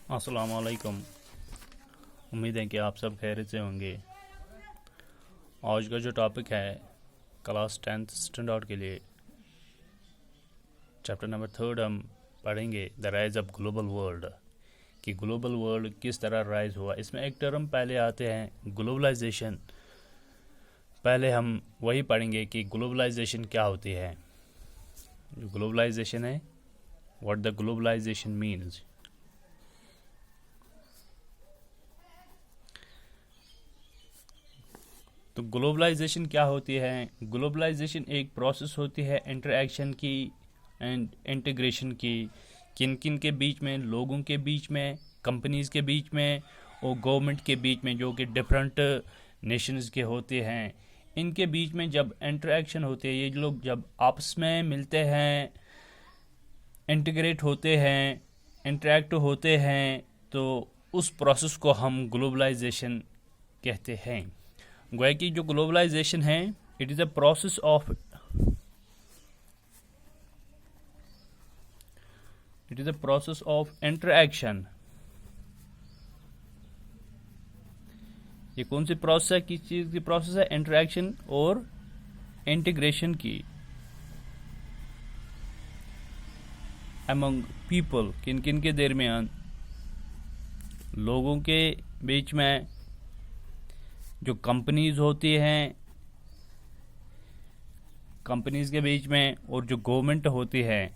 अस्सलाम वालेकुम। उम्मीद है कि आप सब खैरियत से होंगे। आज का जो टॉपिक है क्लास 10th स्टैंडर्ड के लिए चैप्टर नंबर 3 हम पढ़ेंगे the rise of global world कि ग्लोबल वर्ल्ड किस तरह राइज हुआ। इसमें एक टर्म पहले आते हैं ग्लोबलाइजेशन। पहले हम वही पढ़ेंगे कि ग्लोबलाइजेशन क्या होती है। जो ग्लोबलाइजेशन है, व्हाट द ग्लोबलाइजेशन मीन्स। तो ग्लोबलाइजेशन क्या होती है? ग्लोबलाइजेशन एक प्रोसेस होती है इंटरैक्शन की एंड इंटीग्रेशन की, किन किन के बीच में, लोगों के बीच में, कंपनीज के बीच में और गवर्नमेंट के बीच में, जो कि डिफरेंट नेशंस के होते हैं। इनके बीच में जब इंटरैक्शन होती है, ये लोग जब आपस में मिलते हैं, इंटीग्रेट होते हैं, इंटरैक्ट होते हैं, तो उस प्रोसेस को हम ग्लोबलाइजेशन कहते हैं। गोया कि जो ग्लोबलाइजेशन है, it is a process of interaction. ये कौन सी प्रोसेस है? किस चीज़ की प्रोसेस है? इंटरएक्शन और इंटीग्रेशन की अमंग पीपल, किन किन के दरमियान, लोगों के बीच में, जो कंपनीज होती हैं कंपनीज के बीच में, और जो गवर्नमेंट होती है,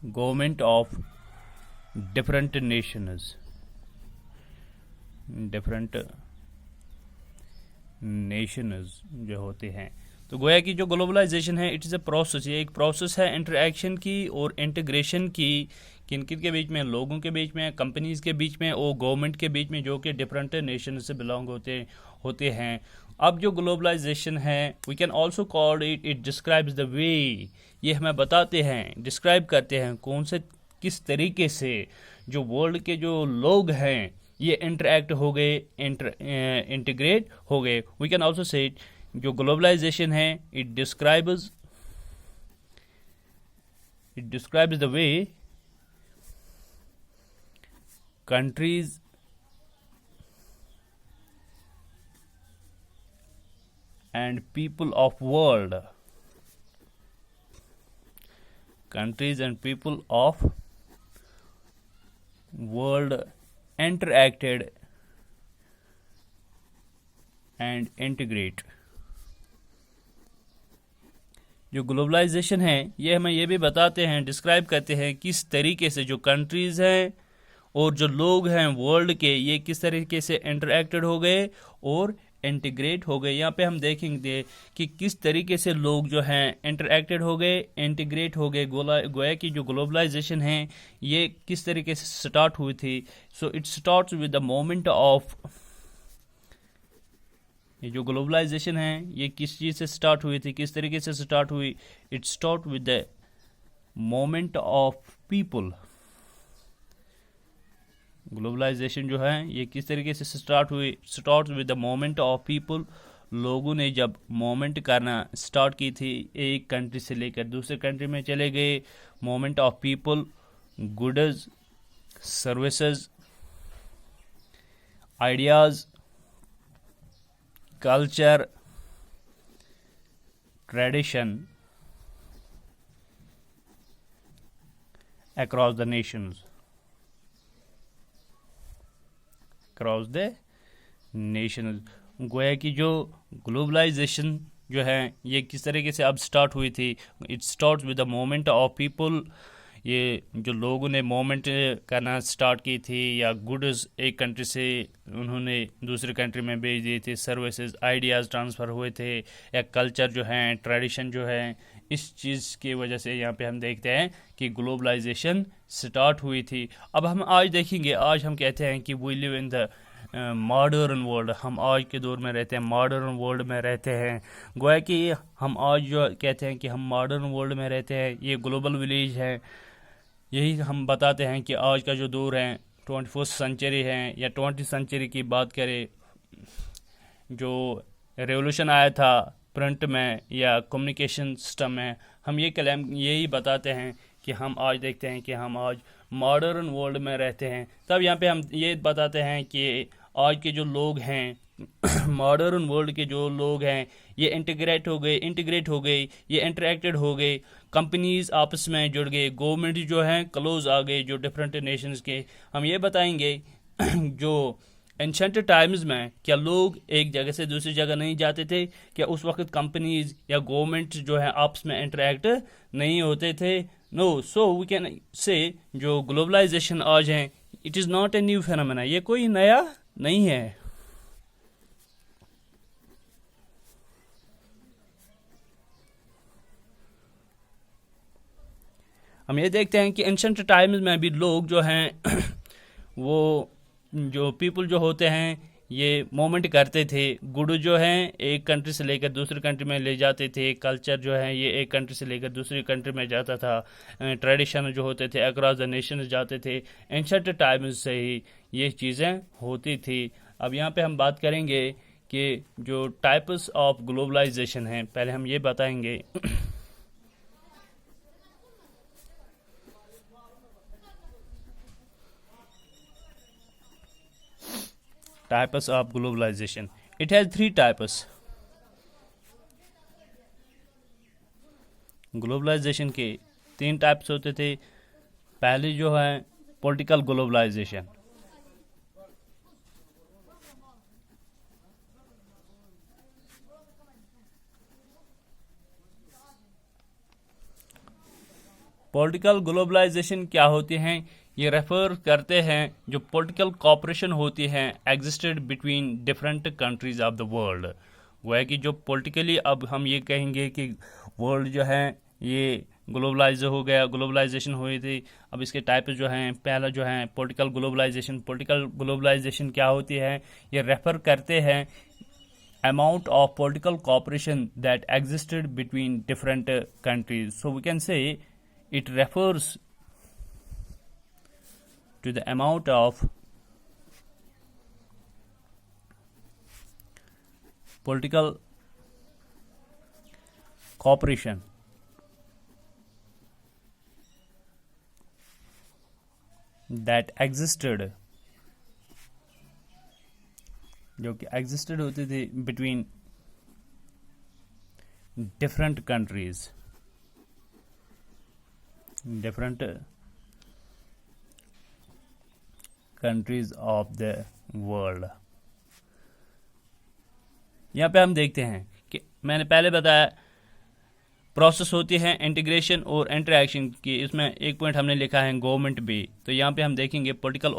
गवर्नमेंट ऑफ डिफरेंट नेशंस जो होते हैं। तो गोया कि जो ग्लोबलाइजेशन है, इट इज़ अ प्रोसेस, ये एक प्रोसेस है इंटरएक्शन की और इंटीग्रेशन की, किन किन के बीच में, लोगों के बीच में, कंपनीज के बीच में और गवर्नमेंट के बीच में, जो कि डिफरेंट नेशन से बिलोंग होते हैं। अब जो ग्लोबलाइजेशन है, we can also call it describes the way, ये हमें बताते हैं, डिस्क्राइब करते हैं कौन से, किस तरीके से जो वर्ल्ड के जो लोग हैं ये इंटरैक्ट हो गए, इंटीग्रेट हो गए। वी कैन ऑल्सो से जो ग्लोबलाइजेशन है, it describes the way countries and people of world interacted and integrate। जो ग्लोबलाइजेशन है, ये हमें ये भी बताते हैं, डिस्क्राइब करते हैं किस तरीके से जो कंट्रीज हैं और जो लोग हैं वर्ल्ड के, ये किस तरीके से इंटरैक्टेड हो गए और इंटीग्रेट हो गए। यहाँ पे हम देखेंगे कि किस तरीके से लोग जो हैं इंटरैक्टेड हो गए, इंटीग्रेट हो गए। गोया कि जो ग्लोबलाइजेशन है, ये किस तरीके से स्टार्ट हुई थी। So it starts with the moment of, ये जो ग्लोबलाइजेशन है ये किस चीज़ से स्टार्ट हुई थी, किस तरीके से स्टार्ट हुई। It start with the moment of people. Globalisation जो है ये किस तरीके से स्टार्ट हुई, start with the moment of people. लोगों ने जब मोमेंट करना स्टार्ट की थी, एक कंट्री से लेकर दूसरे कंट्री में चले गए। Moment of people, goods, services, ideas, culture, tradition across the nations, गोया कि जो ग्लोबलाइजेशन जो है ये किस तरीके से अब स्टार्ट हुई थी। It start with the moment of people. ये जो लोगों ने मोमेंट करना स्टार्ट की थी, या गुड्स एक कंट्री से उन्होंने दूसरे कंट्री में भेज दिए थे, सर्विसेज, आइडियाज़ ट्रांसफ़र हुए थे, या कल्चर जो है, ट्रेडिशन जो है, इस चीज़ की वजह से यहाँ पे हम देखते हैं कि ग्लोबलाइजेशन स्टार्ट हुई थी। अब हम आज देखेंगे, आज हम कहते हैं कि we live in the modern world, हम आज के दौर में रहते हैं, मॉडर्न वर्ल्ड में रहते हैं। गोया कि हम आज जो कहते हैं कि हम मॉडर्न वर्ल्ड में रहते हैं, ये ग्लोबल विलेज है। यही हम बताते हैं कि आज का जो दौर है 21st सेंचुरी है, या 20th सेंचुरी की बात करें, जो रेवोल्यूशन आया था प्रिंट में या कम्युनिकेशन सिस्टम में, हम ये कलम यही बताते हैं कि हम आज देखते हैं कि हम आज मॉडर्न वर्ल्ड में रहते हैं, तब यहाँ पे हम ये बताते हैं कि आज के जो लोग हैं मॉडर्न वर्ल्ड के जो लोग हैं ये इंटीग्रेट हो गए, ये इंटरेक्टेड हो गए, कंपनीज आपस में जुड़ गए, गवर्नमेंट जो हैं क्लोज आ गए जो डिफरेंट नेशंस के। हम ये बताएंगे जो एंशंट टाइम्स में क्या लोग एक जगह से दूसरी जगह नहीं जाते थे, क्या उस वक्त कंपनीज या गवर्नमेंट जो है आपस में इंटरेक्ट नहीं होते थे? नो। सो वी कैन से जो ग्लोबलाइजेशन आज है it is not a new phenomena, ये कोई नया नहीं है। हम ये देखते हैं कि एंशंट टाइम्स में भी लोग जो हैं वो जो पीपल जो होते हैं ये मोमेंट करते थे, गुड जो हैं एक कंट्री से लेकर दूसरी कंट्री में ले जाते थे, कल्चर जो है ये एक कंट्री से लेकर दूसरी कंट्री में जाता था, ट्रेडिशन जो होते थे अक्रॉस द नेशन जाते थे। एंशंट टाइम्स से ही ये चीज़ें होती थी। अब यहाँ पे हम बात करेंगे कि जो टाइप्स ऑफ ग्लोबलाइजेशन हैं, पहले हम ये बताएंगे types of globalization. It has three types. Globalisation के तीन टाइप्स होते थे। पहले जो है पॉलिटिकल ग्लोबलाइजेशन, पॉलिटिकल ग्लोबलाइजेशन क्या होती हैं? ये रेफर करते हैं जो पॉलिटिकल कॉपरेशन होती है existed between different countries of the world. वो है कि जो पॉलिटिकली, अब हम ये कहेंगे कि वर्ल्ड जो है ये ग्लोबलाइज हो गया, ग्लोबलाइजेशन हुई थी। अब इसके टाइप जो हैं, पहला जो है पॉलिटिकल ग्लोबलाइजेशन। पॉलिटिकल ग्लोबलाइजेशन क्या होती है? ये रेफर करते हैं amount of political cooperation that existed between different countries. So we can say it refers to the amount of political cooperation that existed, जो कि एग्जिस्टेड होती थी between different countries, different countries of the world. यहाँ पे हम देखते हैं कि मैंने पहले बताया प्रोसेस होती है इंटीग्रेशन और इंटरेक्शन की। इसमें एक पॉइंट हमने लिखा है गवर्नमेंट भी। तो यहाँ पे हम देखेंगे पॉलिटिकल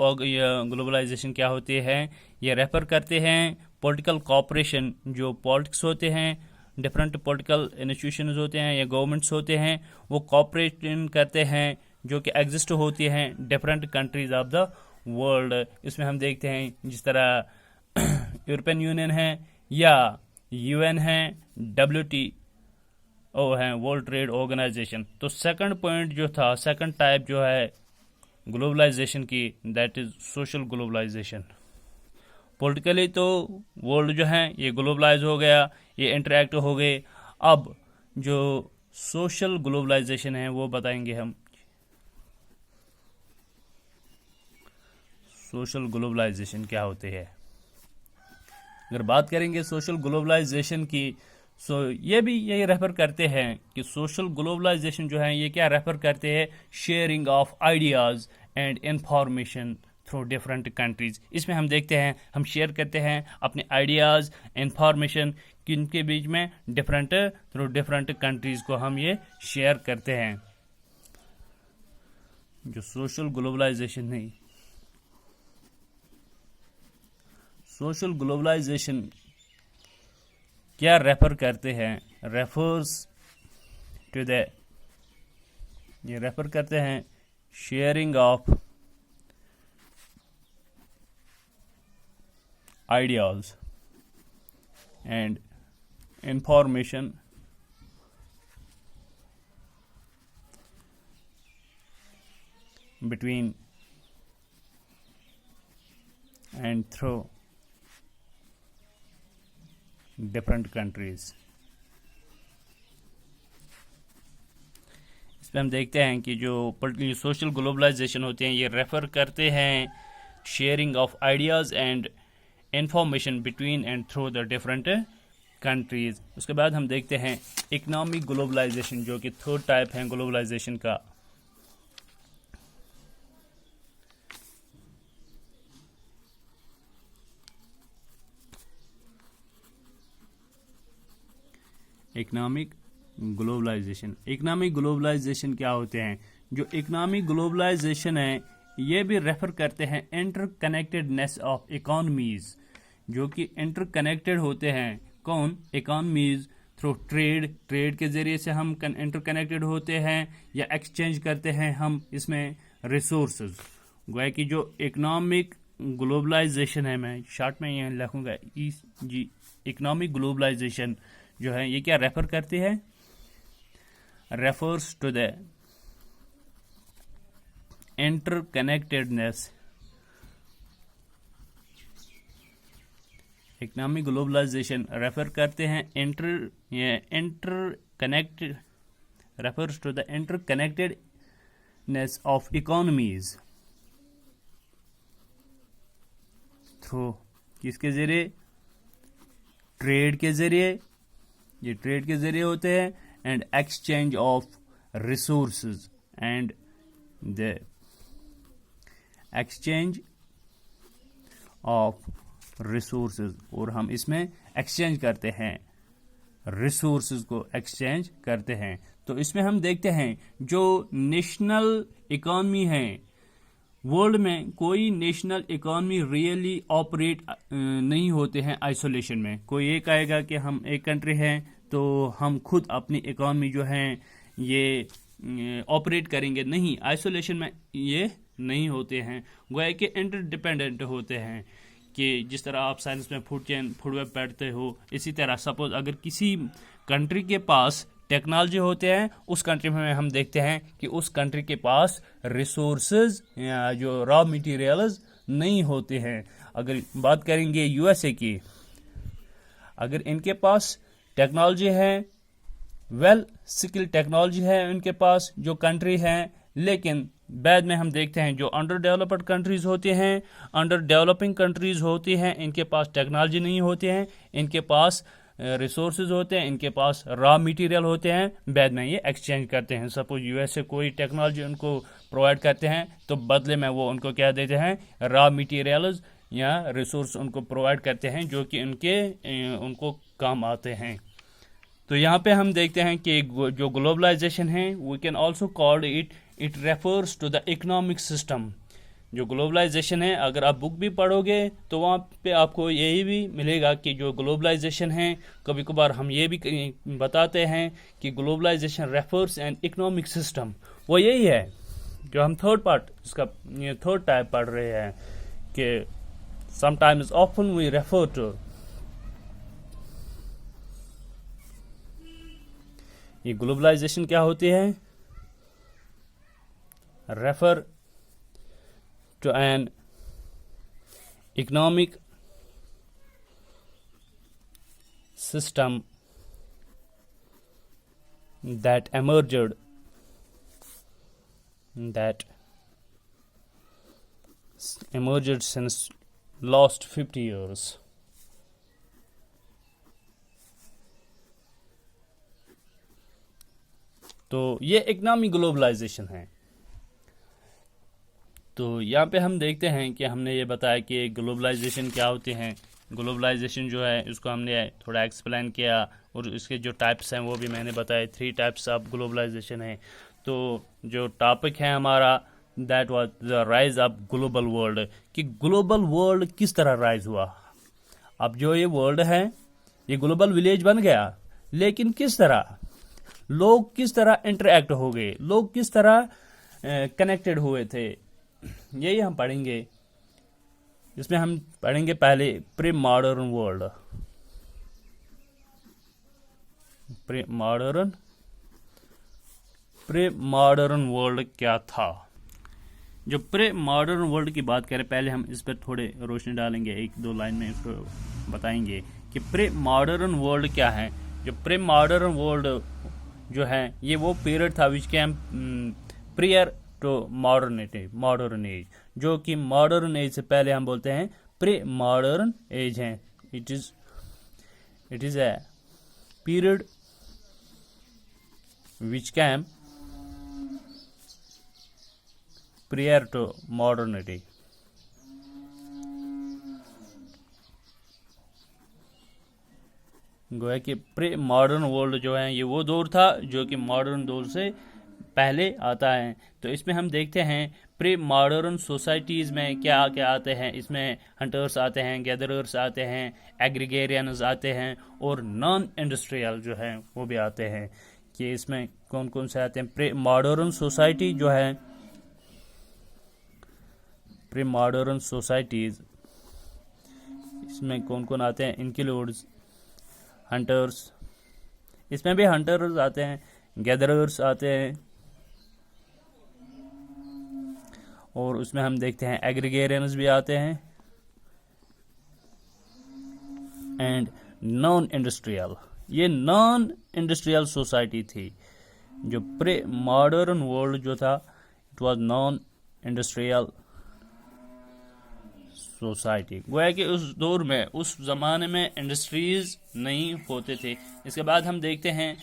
ग्लोबलाइजेशन क्या होती है। ये रेफर करते हैं पॉलिटिकल कॉपरेशन, जो पॉलिटिक्स होते हैं, डिफरेंट पॉलिटिकल इंस्टीट्यूशंस होते हैं या गवर्नमेंट्स होते हैं, वो कॉपरेशन करते हैं जो कि एग्जिस्ट होती हैं different countries of the world. इसमें हम देखते हैं जिस तरह यूरोपियन यूनियन है या यूएन है, WTO है, वर्ल्ड ट्रेड ऑर्गेनाइजेशन। तो सेकंड पॉइंट जो था, सेकंड टाइप जो है ग्लोबलाइजेशन की, that is social globalisation. Politically तो वर्ल्ड जो है ये ग्लोबलाइज हो गया, ये इंटरेक्ट हो गए। अब जो सोशल ग्लोबलाइजेशन है वो बताएंगे हम। सोशल ग्लोबलाइजेशन क्या होती है? अगर बात करेंगे सोशल ग्लोबलाइजेशन की, सो ये भी यही रेफर करते हैं कि सोशल ग्लोबलाइजेशन जो है ये क्या रेफर करते हैं, sharing of ideas and information through different countries. इसमें हम देखते हैं हम शेयर करते हैं अपने आइडियाज़, इंफॉर्मेशन किनके बीच में, डिफरेंट थ्रू डिफरेंट कंट्रीज को हम ये शेयर करते हैं। जो सोशल ग्लोबलाइजेशन नहीं, सोशल ग्लोबलाइजेशन क्या रेफर करते हैं, रेफर्स टू द, ये रेफर करते हैं sharing of ideas and information between and through different countries. पे हम देखते हैं कि जो सोशल ग्लोबलाइजेशन होते हैं ये रेफर करते हैं sharing of ideas and information between and through the different countries. उसके बाद हम देखते हैं इकनॉमिक ग्लोबलाइजेशन, जो कि थर्ड टाइप है ग्लोबलाइजेशन का। इकनॉमिक ग्लोबलाइजेशन क्या होते हैं? जो इकनॉमिक ग्लोबलाइजेशन है ये भी रेफर करते हैं इंटरकनेक्टेडनेस ऑफ इकोनॉमीज, जो कि इंटरकनेक्टेड होते हैं। कौन? इकोनॉमीज थ्रू ट्रेड के ज़रिए से हम इंटरकनेक्टेड होते हैं या एक्सचेंज करते हैं हम इसमें रिसोर्सेज। गोया कि जो इकनॉमिक ग्लोबलाइजेशन है, मैं शॉर्ट में यहाँ लिखूँगा जी, इकनॉमिक ग्लोबलाइजेशन जो है ये क्या रेफर करती है? Refers to the interconnectedness. Economic globalisation refer करते हैं refers to the interconnectedness of economies through किसके जरिए? ट्रेड के जरिए, ये ट्रेड के जरिए होते हैं, and exchange of resources and the exchange of resources, और हम इसमें एक्सचेंज करते हैं, रिसोर्सेज को एक्सचेंज करते हैं। तो इसमें हम देखते हैं जो नेशनल इकॉनमी है वर्ल्ड में, कोई नेशनल इकॉनमी रियली ऑपरेट नहीं होते हैं आइसोलेशन में। कोई ये कहेगा कि हम एक कंट्री हैं तो हम खुद अपनी इकॉनमी जो है ये ऑपरेट करेंगे, नहीं, आइसोलेशन में ये नहीं होते हैं। गोया कि इंटरडिपेंडेंट होते हैं कि जिस तरह आप साइंस में फूड वेब पढ़ते हो, इसी तरह सपोज अगर किसी कंट्री के पास टेक्नोलॉजी होते हैं, उस कंट्री में हम देखते हैं कि उस कंट्री के पास रिसोर्सेज या जो रॉ मटेरियल्स नहीं होते हैं। अगर बात करेंगे यूएसए की, अगर इनके पास टेक्नोलॉजी है, वेल स्किल टेक्नोलॉजी है इनके पास जो कंट्री है, लेकिन बाद में हम देखते हैं जो अंडर डेवलप्ड कंट्रीज होती हैं, अंडर डेवलपिंग कंट्रीज होती हैं, इनके पास टेक्नोलॉजी नहीं होती हैं, इनके पास रिसोर्सेज होते हैं, इनके पास रॉ मटेरियल होते हैं, बाद में ये एक्सचेंज करते हैं। सपोज यूएसए कोई टेक्नोलॉजी उनको प्रोवाइड करते हैं तो बदले में वो उनको क्या देते हैं? रॉ मटेरियल्स या रिसोर्स उनको प्रोवाइड करते हैं जो कि उनको काम आते हैं। तो यहाँ पे हम देखते हैं कि जो ग्लोबलाइजेशन है we can also called it refers to the economic system. जो ग्लोबलाइजेशन है, अगर आप बुक भी पढ़ोगे तो वहाँ पे आपको यही भी मिलेगा कि जो ग्लोबलाइजेशन है, कभी कभार हम ये भी बताते हैं कि globalization refers an economic system. वो यही है जो हम थर्ड टाइप पढ़ रहे हैं कि sometimes often we refer to. ये ग्लोबलाइजेशन क्या होती है? Refer to an economic system that emerged since last 50 years. तो ये इकोनॉमिक ग्लोबलाइजेशन है। तो यहाँ पे हम देखते हैं कि हमने ये बताया कि ग्लोबलाइजेशन क्या होते हैं। ग्लोबलाइजेशन जो है इसको हमने थोड़ा एक्सप्लेन किया, और इसके जो टाइप्स हैं वो भी मैंने बताए। 3 टाइप्स ऑफ ग्लोबलाइजेशन है। तो जो टॉपिक है हमारा that was the rise of global world, कि ग्लोबल वर्ल्ड किस तरह राइज हुआ। अब जो ये वर्ल्ड है ये ग्लोबल विलेज बन गया, लेकिन किस तरह, लोग किस तरह इंटरेक्ट हो गए, लोग किस तरह कनेक्टेड हुए थे, यही हम पढ़ेंगे। इसमें हम पढ़ेंगे पहले pre modern world. Pre modern world क्या था? जो प्री मॉडर्न वर्ल्ड की बात करें, पहले हम इस पर थोड़े रोशनी डालेंगे, 1-2 लाइन में इसको बताएंगे कि प्री मॉडर्न वर्ल्ड क्या है। जो प्री मॉडर्न वर्ल्ड जो है ये वो पीरियड था which came prior to modern age, जो कि मॉडर्न एज से पहले हम बोलते हैं प्री मॉडर्न एज है। It is a period which came prior to modernity. गोया कि प्री मॉडर्न वर्ल्ड जो है ये वो दौर था जो कि मॉडर्न दौर से पहले आता है। तो इसमें हम देखते हैं प्री मॉडर्न सोसाइटीज़ में क्या क्या आते हैं। इसमें हंटर्स आते हैं, गैदरर्स आते हैं, एग्रीगेरियंस आते हैं और नॉन इंडस्ट्रियल जो है वो भी आते हैं। कि इसमें कौन कौन से आते हैं। प्री मॉडर्न सोसाइटी जो है, प्री मॉडर्न सोसाइटीज़ इसमें कौन कौन आते हैं, इंक्लूड्स हंटर्स, इसमें भी हंटर्स आते हैं, गैदरर्स आते हैं, और उसमें हम देखते हैं एग्रीगेरियंस भी आते हैं, एंड नॉन इंडस्ट्रियल। ये नॉन इंडस्ट्रियल सोसाइटी थी। जो प्री मॉडर्न वर्ल्ड जो था it was non industrial society. गोया कि उस दौर में, उस ज़माने में इंडस्ट्रीज़ नहीं होते थे। इसके बाद हम देखते हैं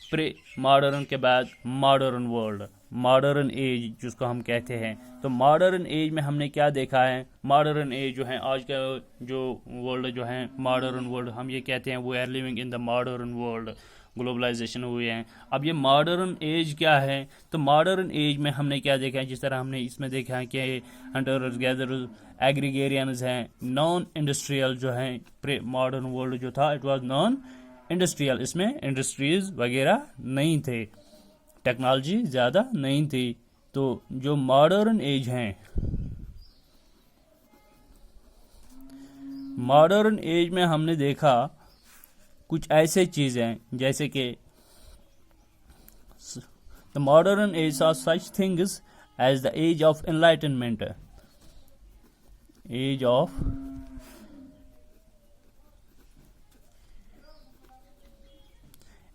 प्री मॉडर्न के बाद मॉडर्न वर्ल्ड, मॉडर्न एज जिसको हम कहते हैं। तो मॉडर्न एज में हमने क्या देखा है। मॉडर्न एज जो है आज का जो वर्ल्ड जो है मॉडर्न वर्ल्ड हम ये कहते हैं, वो are living in the modern world, globalization हुए हैं। अब ये मॉडर्न एज क्या है। तो मॉडर्न एज में हमने क्या देखा है, जिस तरह हमने इसमें देखा है कि हंटर्स गैदरर्स एग्रीगेरियंस हैं, नॉन इंडस्ट्रियल जो है। प्री मॉडर्न वर्ल्ड जो था इट वाज नॉन इंडस्ट्रियल, इसमें इंडस्ट्रीज वगैरह नहीं थे, टेक्नोलॉजी ज़्यादा नहीं थी। तो जो मॉडर्न एज हैं, मॉडर्न एज में हमने देखा कुछ ऐसे चीज़ें जैसे कि the modern age are such things as the age of enlightenment. Age of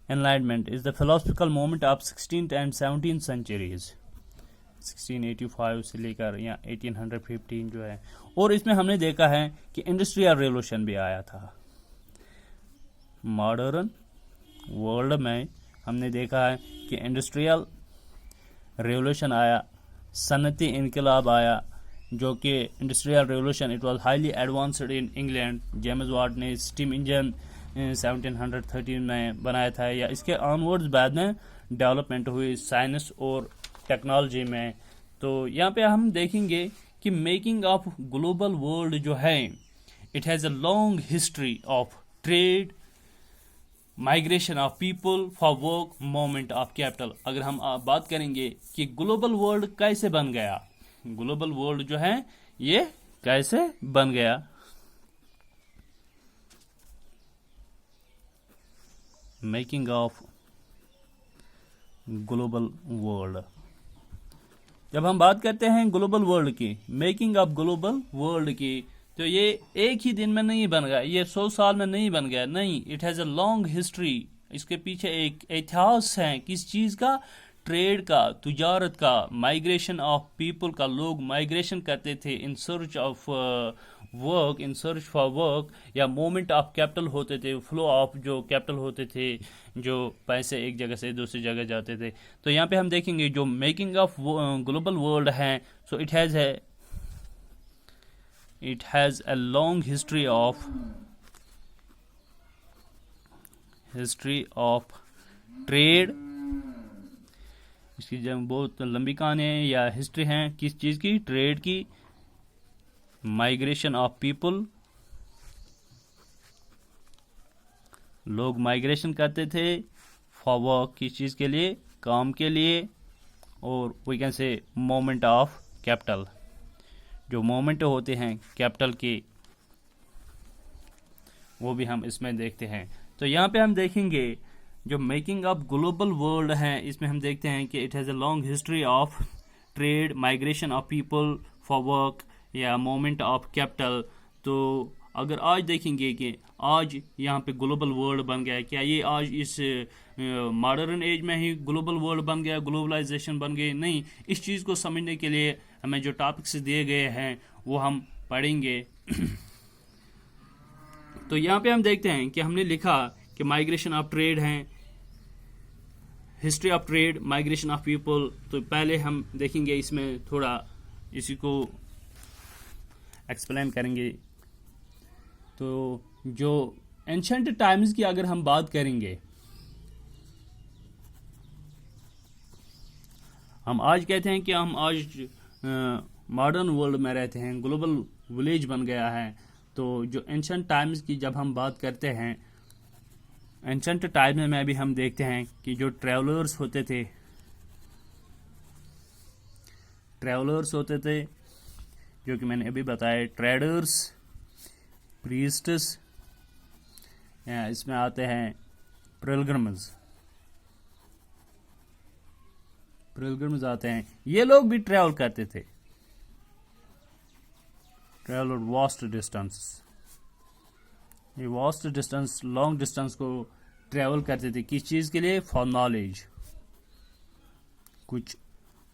Enlightenment is the philosophical movement of 16th and 17th centuries, 1685 से लेकर या 1815 जो है। और इसमें हमने देखा है कि इंडस्ट्रियल रेवोल्यूशन भी आया था। मॉडर्न वर्ल्ड में हमने देखा है कि इंडस्ट्रियल रेवोल्यूशन आया, सनती इनकलाब आया, जो कि industrial revolution it was highly advanced in England. James Watt ने स्टीम इंजन 1713 में बनाया था, या इसके ऑनवर्ड्स बाद में डेवलपमेंट हुई साइंस और टेक्नोलॉजी में। तो यहाँ पे हम देखेंगे कि मेकिंग ऑफ ग्लोबल वर्ल्ड जो है it has a long history of trade, migration of people for work, movement of capital. अगर हम बात करेंगे कि ग्लोबल वर्ल्ड कैसे बन गया, ग्लोबल वर्ल्ड जो है ये कैसे बन गया। मेकिंग ऑफ ग्लोबल वर्ल्ड, जब हम बात करते हैं ग्लोबल वर्ल्ड की, मेकिंग ऑफ ग्लोबल वर्ल्ड की, तो ये एक ही दिन में नहीं बन गया, ये 100 साल में नहीं बन गया, नहीं। It has a long history. इसके पीछे एक इतिहास है, किस चीज़ का, ट्रेड का, तुजारत का, माइग्रेशन ऑफ पीपल का। लोग माइग्रेशन करते थे in search of work, in search for work, या मूवमेंट ऑफ कैपिटल होते थे, फ्लो ऑफ जो कैपिटल होते थे, जो पैसे एक जगह से दूसरी जगह जाते थे। तो यहाँ पे हम देखेंगे जो मेकिंग ऑफ ग्लोबल वर्ल्ड है, so it has a long history of trade. इसकी जब बहुत लंबी कहानी है या हिस्ट्री है, किस चीज़ की, ट्रेड की, माइग्रेशन ऑफ पीपल, लोग माइग्रेशन करते थे, फॉर वर्क, किस चीज़ के लिए, काम के लिए, और we can say movement of capital, जो मूवमेंट होते हैं कैपिटल की, वो भी हम इसमें देखते हैं। तो यहाँ पे हम देखेंगे जो मेकिंग ऑफ ग्लोबल वर्ल्ड है, इसमें हम देखते हैं कि it has a long history of trade, migration of people for work, या मूवमेंट ऑफ कैपिटल। तो अगर आज देखेंगे कि आज यहाँ पे ग्लोबल वर्ल्ड बन गया है, क्या ये आज इस मॉडर्न एज में ही ग्लोबल वर्ल्ड बन गया, ग्लोबलाइजेशन बन गई? नहीं। इस चीज़ को समझने के लिए हमें जो टॉपिक्स दिए गए हैं वो हम पढ़ेंगे। तो यहाँ पे हम देखते हैं कि हमने लिखा कि माइग्रेशन ऑफ ट्रेड हैं, history of trade, migration of people. तो पहले हम देखेंगे, इसमें थोड़ा इसी को एक्सप्लेन करेंगे। तो जो एंशंट टाइम्स की अगर हम बात करेंगे, हम आज कहते हैं कि हम आज मॉडर्न वर्ल्ड में रहते हैं, ग्लोबल विलेज बन गया है। तो जो एंशंट टाइम्स की जब हम बात करते हैं, एंशंट टाइम में भी हम देखते हैं कि जो ट्रैवलर्स होते थे, जो कि मैंने अभी बताया, ट्रेडर्स, प्रीस्ट्स, इसमें आते हैं पिलग्रिम्स आते हैं। ये लोग भी ट्रैवल करते थे, ट्रैवल वास्ट डिस्टेंस, ये वास्ट डिस्टेंस, लॉन्ग डिस्टेंस को ट्रैवल करते थे। किस चीज़ के लिए? For knowledge. कुछ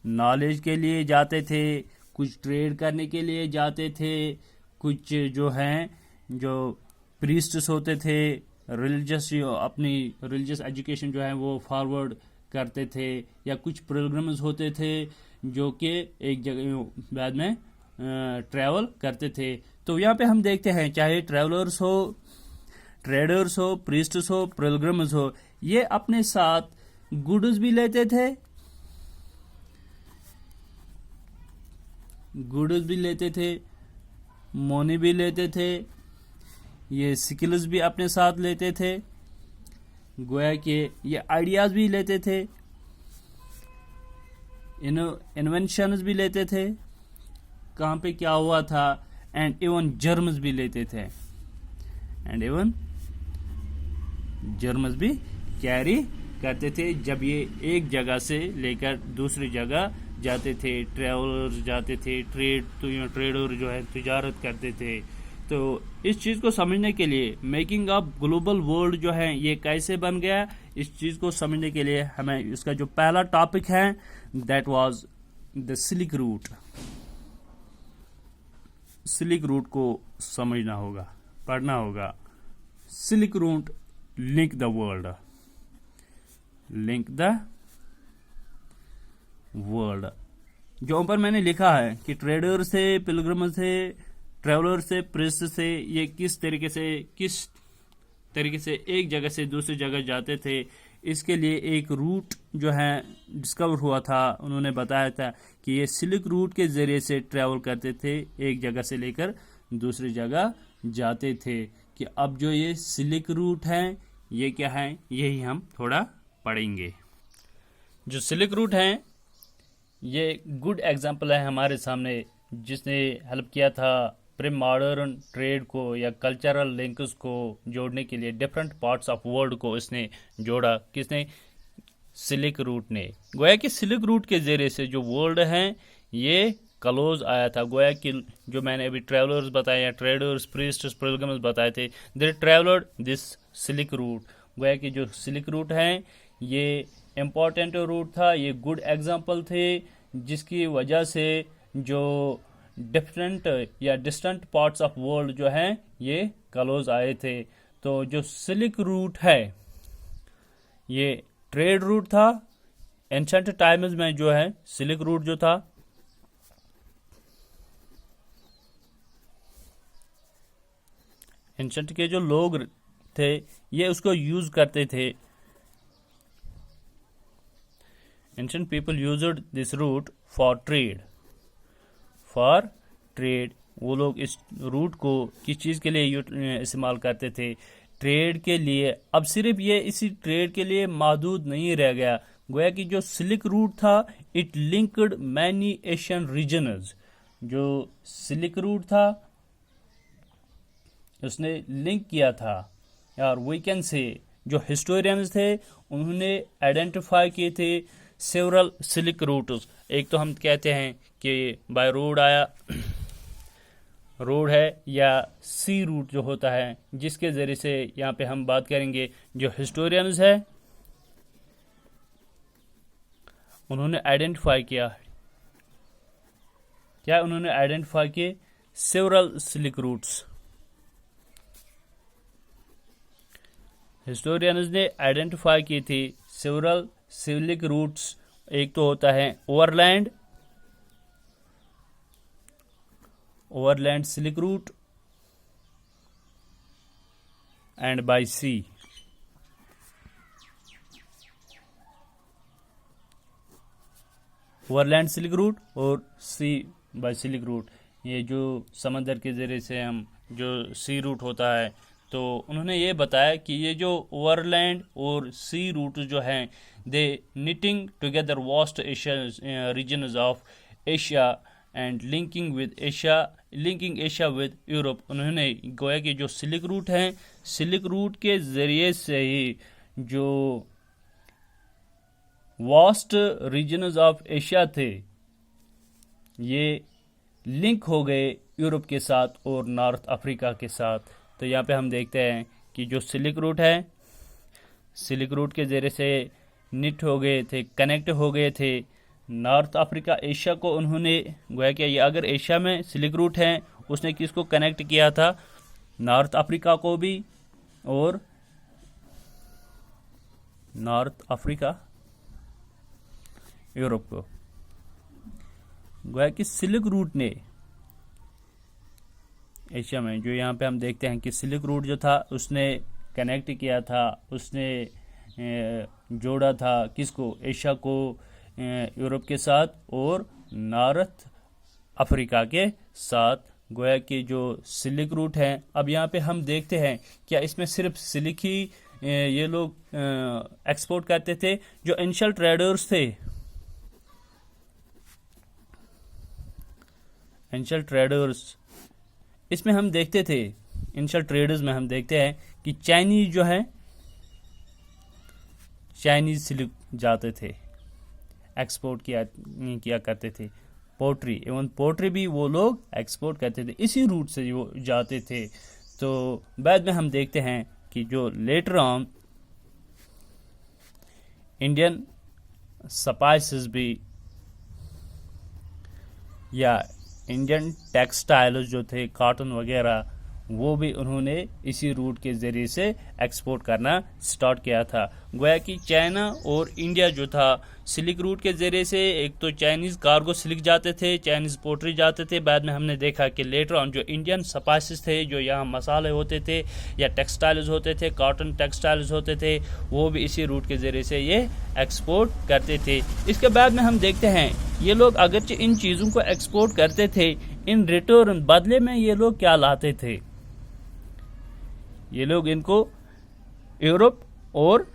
नॉलेज के लिए जाते थे, कुछ ट्रेड करने के लिए जाते थे, कुछ जो हैं जो प्रीस्ट्स होते थे, रिलीजियस, अपनी रिलीजियस एजुकेशन जो है वो फॉरवर्ड करते थे, या कुछ पिलग्रिम्स होते थे जो कि एक जगह बाद में ट्रैवल करते थे। तो यहाँ पे हम देखते हैं, चाहे ट्रैवलर्स हो, ट्रेडर्स हो, प्रीस्ट्स हो, पिलग्रिम्स हो, ये अपने साथ गुड्स भी लेते थे, मनी भी लेते थे, ये स्किल्स भी अपने साथ लेते थे, गोया कि ये आइडियाज भी लेते थे, इन्वेंशंस भी लेते थे, कहाँ पे क्या हुआ था, एंड इवन जर्म्स भी लेते थे, जर्म्स भी कैरी करते थे जब ये एक जगह से लेकर दूसरी जगह जाते थे। ट्रैवलर्स जाते थे, ट्रेडर जो है तिजारत करते थे। तो इस चीज़ को समझने के लिए, मेकिंग अप ग्लोबल वर्ल्ड जो है ये कैसे बन गया, इस चीज़ को समझने के लिए हमें इसका जो पहला टॉपिक है, that was the silk route. Silk route को समझना होगा, पढ़ना होगा। Silk route link the world, जो ऊपर मैंने लिखा है कि ट्रेडर से, पिलग्रिम से, ट्रैवलर से, प्रिस्ट से, ये किस तरीके से एक जगह से दूसरी जगह जाते थे। इसके लिए एक रूट जो है डिस्कवर हुआ था, उन्होंने बताया था कि ये सिल्क रूट के जरिए से ट्रैवल करते थे, एक जगह से लेकर दूसरी जगह जाते थे। कि अब जो ये सिल्क रूट है ये क्या है, यही हम थोड़ा पढ़ेंगे। जो सिल्क रूट है ये गुड एग्जाम्पल है हमारे सामने, जिसने हेल्प किया था प्री मॉडर्न ट्रेड को या कल्चरल लिंक्स को जोड़ने के लिए। डिफरेंट पार्ट्स ऑफ वर्ल्ड को इसने जोड़ा। किसने? सिल्क रूट ने। गोया कि सिल्क रूट के जरिए से जो वर्ल्ड है ये क्लोज आया था। गोया कि जो मैंने अभी ट्रैवलर्स बताए या ट्रेडर्स, प्रीस्ट्स, पिलग्रिम्स बताए थे, दे ट्रैवलर्ड दिस सिल्क रूट। गोया कि जो सिल्क रूट है ये इम्पॉर्टेंट रूट था, ये गुड एग्जाम्पल थे, जिसकी वजह से जो डिफरेंट या डिस्टेंट पार्ट्स ऑफ वर्ल्ड जो है ये क्लोज आए थे। तो जो सिल्क रूट है ये ट्रेड रूट था। एंशंट टाइम्स में जो है सिल्क रूट जो था एंशंट के जो लोग थे ये उसको यूज करते थे। Ancient people used this route for trade. वो लोग इस रूट को किस चीज़ के लिए इस्तेमाल करते थे? ट्रेड के लिए। अब सिर्फ ये इसी ट्रेड के लिए महदूद नहीं रह गया। गोया कि जो सिल्क रूट था it linked many Asian regions. जो सिल्क रूट था उसने लिंक किया था, और वी कैन से जो हिस्टोरियंस थे उन्होंने आइडेंटिफाई किए थे सेवरल सिल्क रूट्स। एक तो हम कहते हैं कि बाय रोड आया, रोड है या सी रूट जो होता है, जिसके ज़रिए से यहाँ पे हम बात करेंगे। जो हिस्टोरियंस है उन्होंने आइडेंटिफाई किया, क्या उन्होंने आइडेंटिफाई किए सेवरल सिल्क रूट्स। हिस्टोरियंस ने आइडेंटिफाई की थी सेवरल सिल्क रूट्स। एक तो होता है overland silk route and by sea. Overland silk route और सी बाय सिल्क रूट, ये जो समंदर के ज़रिए से हम जो सी रूट होता है, तो उन्होंने ये बताया कि ये जो ओवरलैंड और सी रूट जो हैं they knitting together vast Asia regions of Asia and linking Asia with Europe. उन्होंने गोया कि जो सिल्क रूट हैं, सिल्क रूट के ज़रिए से ही जो वास्ट रीजन्स ऑफ एशिया थे ये लिंक हो गए यूरोप के साथ और नॉर्थ अफ्रीका के साथ। तो यहाँ पे हम देखते हैं कि जो सिल्क रूट है, सिल्क रूट के ज़रिए से निट हो गए थे, कनेक्ट हो गए थे नॉर्थ अफ्रीका एशिया को। उन्होंने गोया कि ये अगर एशिया में सिल्क रूट है, उसने किसको कनेक्ट किया था, नॉर्थ अफ्रीका को भी और नॉर्थ अफ्रीका यूरोप को। गोया कि सिल्क रूट ने एशिया में, जो यहाँ पे हम देखते हैं कि सिल्क रूट जो था उसने कनेक्ट किया था, उसने जोड़ा था किसको, एशिया को यूरोप के साथ और नॉर्थ अफ्रीका के साथ। गोया कि जो सिल्क रूट है, अब यहाँ पे हम देखते हैं क्या इसमें सिर्फ सिल्क ही ये लोग एक्सपोर्ट करते थे। जो एंशियल ट्रेडर्स थे, एंशियल ट्रेडर्स, इसमें हम देखते थे, एंशियल ट्रेडर्स में हम देखते हैं कि चाइनीज जो है, चाइनीज सिल्क जाते थे, एक्सपोर्ट किया करते थे। पोट्री, इवन पोट्री भी वो लोग एक्सपोर्ट करते थे, इसी रूट से वो जाते थे। तो बाद में हम देखते हैं कि जो लेटर ऑन इंडियन स्पाइसेस भी या इंडियन टेक्सटाइल्स जो थे, कॉटन वगैरह, वो भी उन्होंने इसी रूट के ज़रिए से एक्सपोर्ट करना स्टार्ट किया था। गोया कि चाइना और इंडिया जो था सिल्क रूट के ज़रिए से, एक तो चाइनीज़ कार्गो सिल्क जाते थे, चाइनीज़ पोट्री जाते थे। बाद में हमने देखा कि लेटर ऑन जो इंडियन स्पाइसेस थे, जो यहाँ मसाले होते थे या टेक्सटाइल्स होते थे, कॉटन टेक्सटाइल्स होते थे, वो भी इसी रूट के ज़रिए से ये एक्सपोर्ट करते थे। इसके बाद में हम देखते हैं ये लोग अगरचे इन चीज़ों को एक्सपोर्ट करते थे, इन रिटर्न बदले में ये लोग क्या लाते थे, ये लोग इनको यूरोप और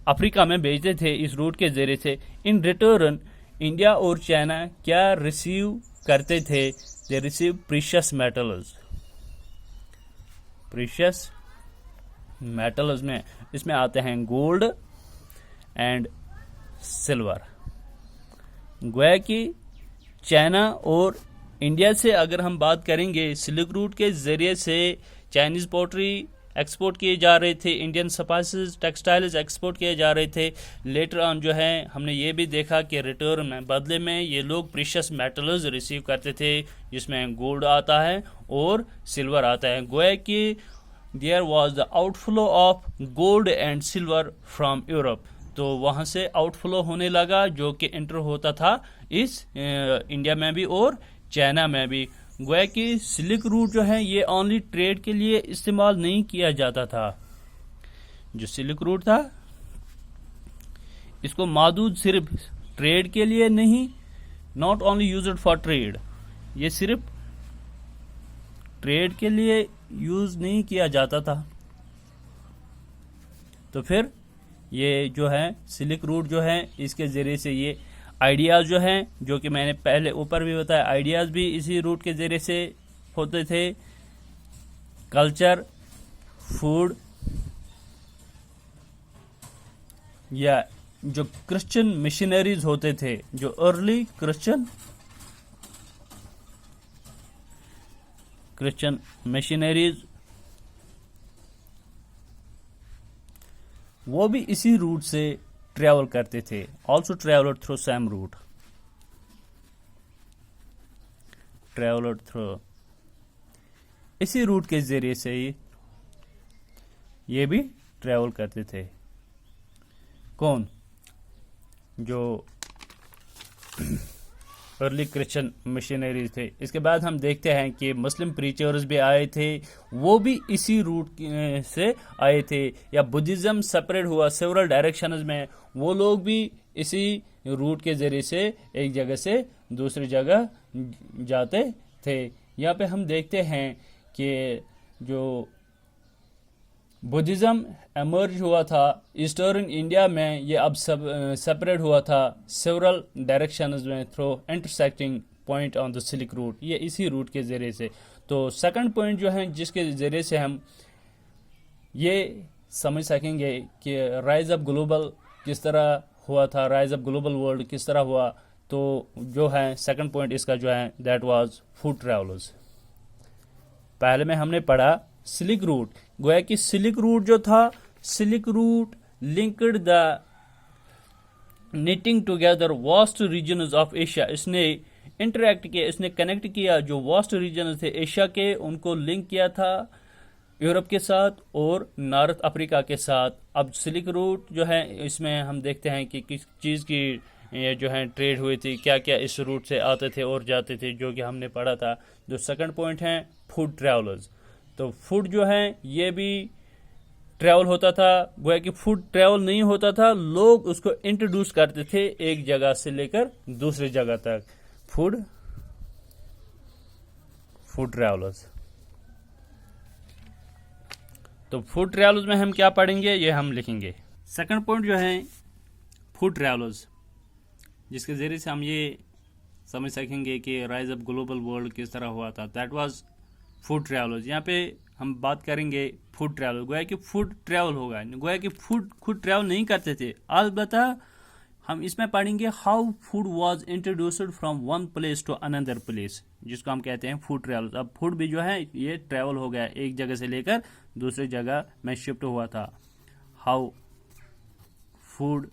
अफ्रीका में भेजते थे इस रूट के ज़रिए से। इन रिटर्न इंडिया और चाइना क्या रिसीव करते थे, they receive precious metals. Precious metals में इसमें आते हैं गोल्ड एंड सिल्वर। गोया कि चाइना और इंडिया से अगर हम बात करेंगे, सिल्क रूट के ज़रिए से चाइनीज़ पोट्री एक्सपोर्ट किए जा रहे थे, इंडियन स्पाइसेस टेक्सटाइल्स एक्सपोर्ट किए जा रहे थे। लेटर ऑन जो है हमने ये भी देखा कि रिटर्न में बदले में ये लोग प्रीशियस मेटल्स रिसीव करते थे, जिसमें गोल्ड आता है और सिल्वर आता है। गोया कि there was the outflow of gold and silver from Europe. तो वहाँ से आउटफ्लो होने लगा, जो कि इंटर होता था इस इंडिया में भी और चाइना में भी। गोया कि सिल्क रूट जो है ये ओनली ट्रेड के लिए इस्तेमाल नहीं किया जाता था। जो सिल्क रूट था इसको मादूद सिर्फ ट्रेड के लिए नहीं, not only used for trade, ये सिर्फ ट्रेड के लिए यूज नहीं किया जाता था। तो फिर ये जो है सिल्क रूट जो है, इसके ज़रिए से ये आइडियाज़ जो हैं, जो कि मैंने पहले ऊपर भी बताया, आइडियाज़ भी इसी रूट के ज़रिए से होते थे। कल्चर, फूड या जो क्रिश्चियन मिशनरीज होते थे, जो अर्ली क्रिश्चियन क्रिश्चियन मिशनरीज, वो भी इसी रूट से ट्रेवल करते थे, also travelled through same route, travelled through, इसी रूट के जरिए से ही ये भी ट्रेवल करते थे। कौन? जो अर्ली क्रिश्चियन मिशनरीज थे। इसके बाद हम देखते हैं कि मुस्लिम प्रीचर्स भी आए थे, वो भी इसी रूट से आए थे। या बुद्धिज्म सेपरेट हुआ सेवरल डायरेक्शंस में, वो लोग भी इसी रूट के जरिए से एक जगह से दूसरी जगह जाते थे। यहाँ पे हम देखते हैं कि जो बुद्धिज्म एमर्ज हुआ था ईस्टर्न इंडिया में, ये अब सब सेपरेट हुआ था सेवरल डायरेक्शंस में through intersecting point on the silk route, ये इसी रूट के जरिए से। तो सेकंड पॉइंट जो है जिसके जरिए से हम ये समझ सकेंगे कि राइज ऑफ ग्लोबल किस तरह हुआ था, राइज ऑफ ग्लोबल वर्ल्ड किस तरह हुआ, तो जो है सेकंड पॉइंट इसका जो है दैट वाज फूड ट्रैवलर्स। पहले में हमने पढ़ा सिल्क रूट, गोया कि सिल्क रूट जो था, silk route linked the knitting together vast regions of Asia, इसने इंटरेक्ट किया, इसने कनेक्ट किया जो वास्ट रीजन थे एशिया के, उनको लिंक किया था यूरोप के साथ और नॉर्थ अफ्रीका के साथ। अब सिल्क रूट जो है इसमें हम देखते हैं कि किस चीज़ की ये जो है ट्रेड हुई थी, क्या क्या इस रूट से आते थे और जाते थे, जो कि हमने पढ़ा था। जो सेकंड पॉइंट है फूड ट्रैवलर्स, तो फूड जो है ये भी ट्रैवल होता था, गोया कि फूड ट्रैवल नहीं होता था, लोग उसको इंट्रोड्यूस करते थे एक जगह से लेकर दूसरी जगह तक। फूड ट्रैवलर्स, तो फूड ट्रैवलर्स में हम क्या पढ़ेंगे ये हम लिखेंगे। सेकंड पॉइंट जो है फूड ट्रैवलर्स, जिसके जरिए से हम ये समझ सकेंगे कि राइज ऑफ ग्लोबल वर्ल्ड किस तरह हुआ था, दैट वाज फूड ट्रैवलर्स। यहाँ पे हम बात करेंगे फूड ट्रैवल, गोया कि फूड ट्रैवल होगा, गोया कि फूड खुद ट्रैवल नहीं करते थे। अलबत्ता हम इसमें पढ़ेंगे how food was introduced from one place to another place, जिसको हम कहते हैं फूड ट्रैवल। अब फूड भी जो है ये ट्रैवल हो गया, एक जगह से लेकर दूसरी जगह में शिफ्ट हुआ था। हाउ फूड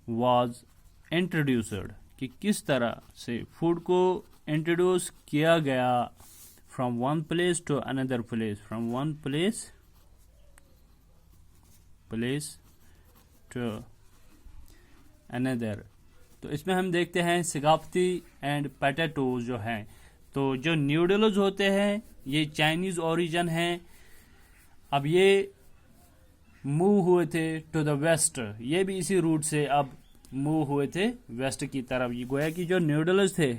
वाज इंट्रोड्यूस्ड, कि किस तरह से फूड को इंट्रोड्यूस किया गया from one place to another place, from one place to another. तो इसमें हम देखते हैं सगाफ्ती एंड पोटैटोज जो हैं, तो जो न्यूडल्स होते हैं ये चाइनीज ओरिजिन हैं। अब ये मूव हुए थे टू द वेस्ट, ये भी इसी रूट से अब मूव हुए थे वेस्ट की तरफ। ये गोया कि जो न्यूडल्स थे